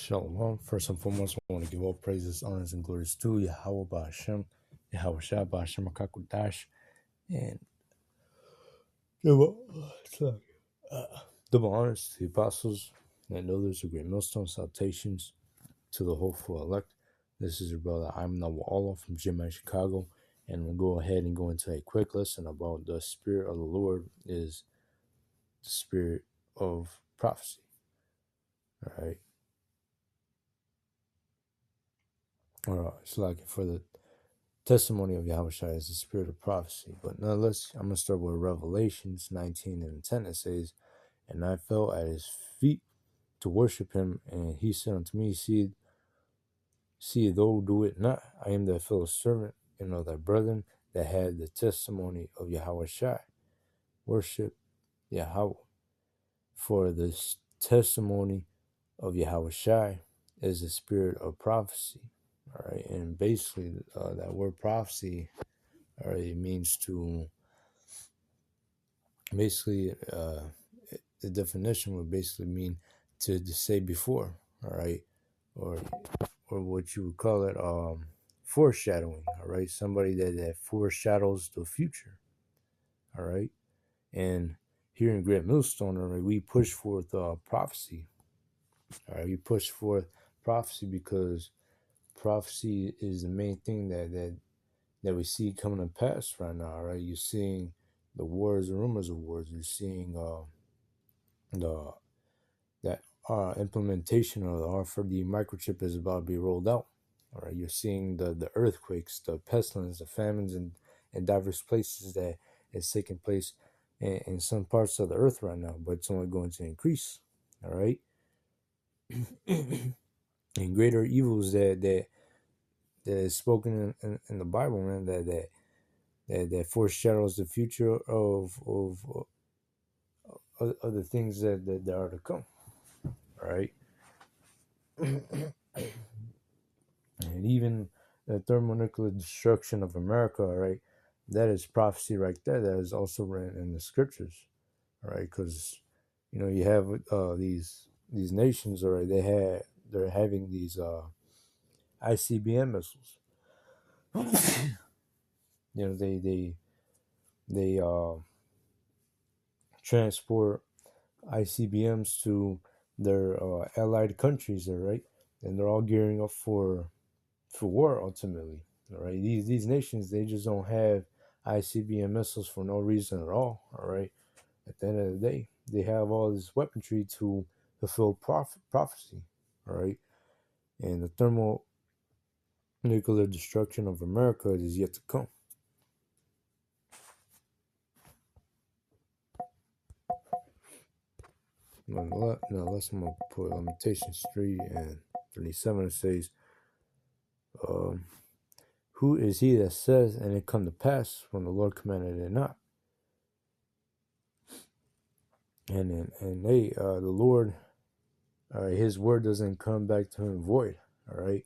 Shalom. First and foremost, I want to give all praises, honors, and glories to Yahweh Ba'Hashem, Yahweh Shah Ba'Hashem HaKakodash, and give double honors to the apostles and others of Great Millstone. Salutations to the hopeful elect. This is your brother, I'm Nawal Allah from Jimmy, Chicago, and we'll go ahead and go into a quick lesson about the Spirit of the Lord is the Spirit of prophecy. All right. It's like for the testimony of Yahweh Shai is the spirit of prophecy. But nonetheless, I'm going to start with Revelations 19 and 10. It says, "And I fell at his feet to worship him, and he said unto me, See, thou do it not. I am thy fellow servant and of thy brethren that had the testimony of Yahweh Shai. Worship Yahweh. For the testimony of Yahweh Shai is the spirit of prophecy." All right, and basically, that word prophecy, all right, it means to basically, the definition would basically mean to say before, all right, or what you would call it, foreshadowing, all right, somebody that foreshadows the future, all right, and here in Great Millstone, all right, we push forth prophecy, all right, we push forth prophecy because prophecy is the main thing that we see coming to pass right now, right? You're seeing the wars and rumors of wars. You're seeing that implementation of the R4D microchip is about to be rolled out. All right, you're seeing the earthquakes, the pestilence, the famines, in diverse places that is taking place in some parts of the earth right now, but it's only going to increase. All right, and greater evils that is spoken in the Bible, man, that foreshadows the future of the things that are to come. All right, and even the thermonuclear destruction of America, all right, that is prophecy right there. That is also written in the scriptures, all right, because you have these nations, all right, they're having these ICBM missiles. They transport ICBMs to their allied countries, all right, and they're all gearing up for war ultimately. All right, these nations, they just don't have ICBM missiles for no reason at all. All right, at the end of the day, they have all this weaponry to fulfill prophecy. All right, and the thermonuclear destruction of America is yet to come. Nonetheless, I'm gonna put Lamentations 3 and 37. It says, "Who is he that says, and it come to pass when the Lord commanded it not?" And the Lord, all right, His word doesn't come back to Him void. All right,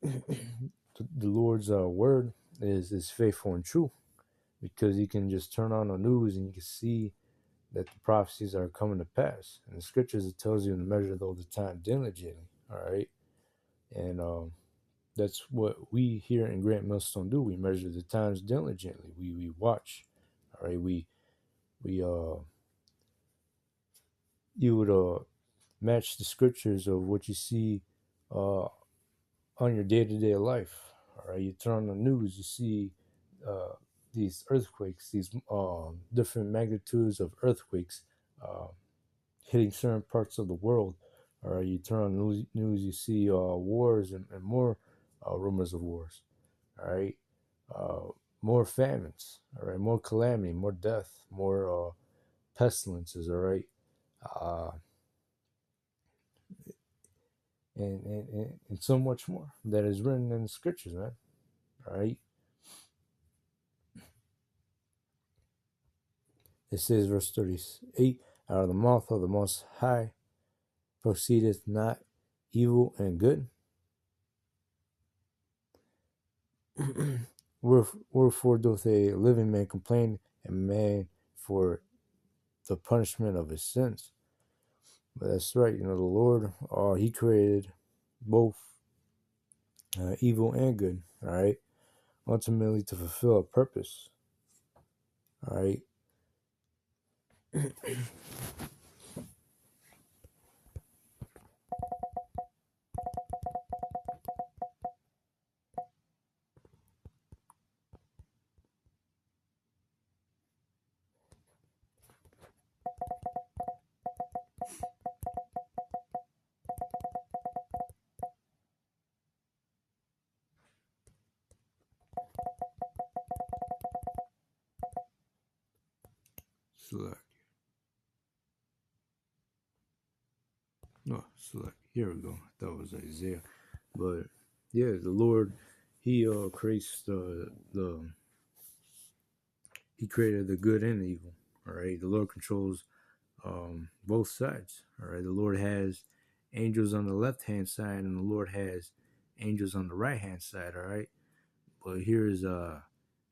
the Lord's word is faithful and true, because you can just turn on the news and you can see that the prophecies are coming to pass. In the scriptures, it tells you to measure though the time diligently. All right, and that's what we here in Great Millstone do. We measure the times diligently. We watch. All right, you would match the scriptures of what you see on your day-to-day life. All right, you turn on the news, you see these earthquakes, these different magnitudes of earthquakes hitting certain parts of the world. All right, you turn on the news, you see wars and more rumors of wars. All right, more famines. All right, more calamity, more death, more pestilences. All right, and so much more that is written in the scriptures, man. All right. It says, verse 38, "Out of the mouth of the Most High proceedeth not evil and good." Wherefore doth a living man complain, and man for the punishment of his sins? But that's right, the Lord, he created both evil and good, all right, ultimately to fulfill a purpose, all right. Select. No, select. Here we go. That was Isaiah. But yeah, the Lord, he creates the he created the good and the evil. All right. The Lord controls both sides. All right. The Lord has angels on the left hand side and the Lord has angels on the right hand side. All right. But here's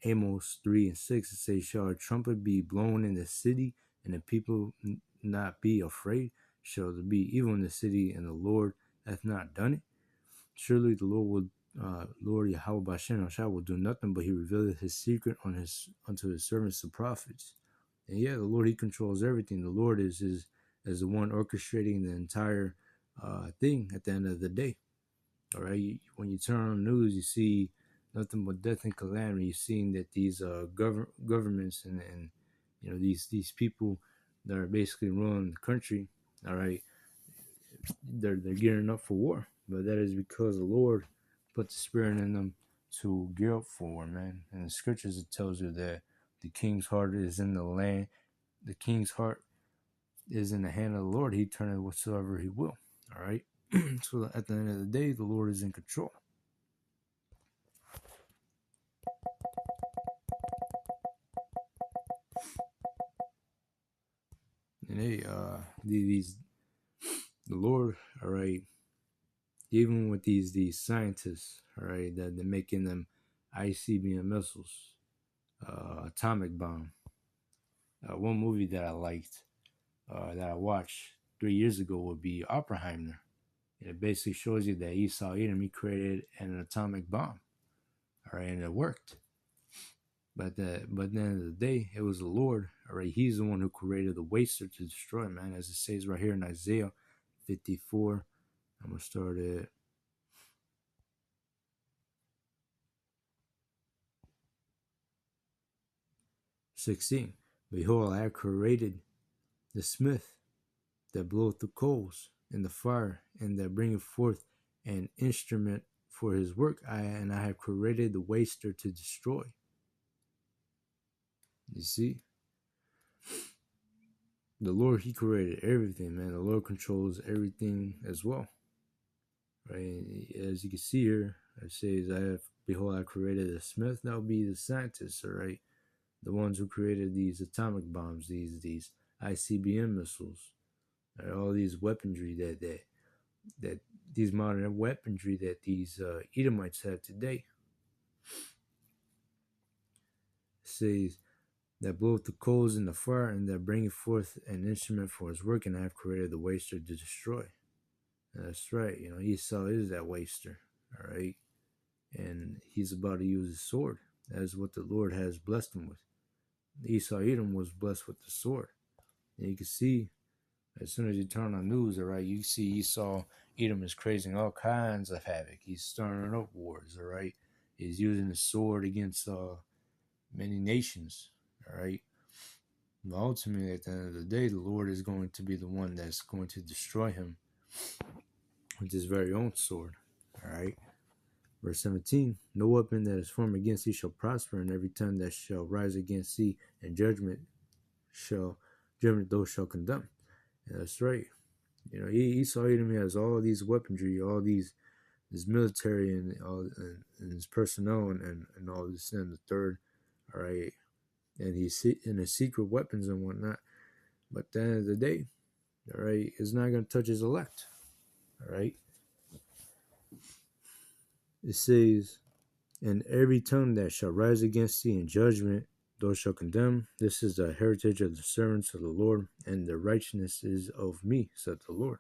Amos 3:6. It says, "Shall a trumpet be blown in the city, and the people not be afraid? Shall there be evil in the city, and the Lord hath not done it? Surely the Lord Lord Yahweh Bashem will do nothing, but he revealed his secret unto his servants the prophets." And yeah, the Lord, he controls everything. The Lord is the one orchestrating the entire thing at the end of the day. All right, when you turn on the news, you see nothing but death and calamity. You're seeing that these governments and these people that are basically ruling the country. All right, they're gearing up for war, but that is because the Lord put the spirit in them to gear up for war, man. And the scriptures, it tells you that the king's heart is in the land. The king's heart is in the hand of the Lord. He turneth whatsoever he will. All right. So at the end of the day, the Lord is in control. And the Lord, all right, even with these scientists, all right, that they're making them ICBM missiles, atomic bomb. One movie that I liked, that I watched 3 years ago, would be Oppenheimer. And it basically shows you that Esau Edom, he created an atomic bomb, all right, and it worked. But at the end of the day, it was the Lord, all right. He's the one who created the waster to destroy, man, as it says right here in Isaiah 54. I'm gonna start at 16. Behold, I have created the smith that bloweth the coals in the fire, and that bringeth forth an instrument for his work. And I have created the waster to destroy. You see, the Lord, he created everything, man. The Lord controls everything as well, right? As you can see here, it says, behold, I created a smith. That would be the scientists, all right? The ones who created these atomic bombs, these ICBM missiles, right? All these weaponry that these modern weaponry that these Edomites have today. It says that bloweth the coals in the fire, and that bringeth forth an instrument for his work, and I have created the waster to destroy. And that's right. Esau is that waster, all right? And he's about to use his sword. That is what the Lord has blessed him with. Esau Edom was blessed with the sword. And you can see, as soon as you turn on news, all right, you see Esau Edom is creating all kinds of havoc. He's stirring up wars, all right? He's using the sword against many nations, all right? But ultimately, at the end of the day, the Lord is going to be the one that's going to destroy him with his very own sword, all right? Verse 17, no weapon that is formed against thee shall prosper, and every tongue that shall rise against thee in judgment those shall condemn. And that's right. Esau Edom has all these weaponry, all this military, and all and his personnel, and all this and the third, all right, and he's in his secret weapons and whatnot. But at the end of the day, all right, it's not going to touch his elect, all right. It says, and every tongue that shall rise against thee in judgment, those shall condemn. This is the heritage of the servants of the Lord, and the righteousness is of me, said the Lord.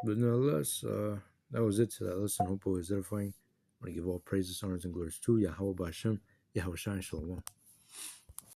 But nonetheless, that was it to that lesson. Hope it was edifying. I want to give all praises, honors, and glories to Yahweh Bashem, Yahweh Shai Shalom.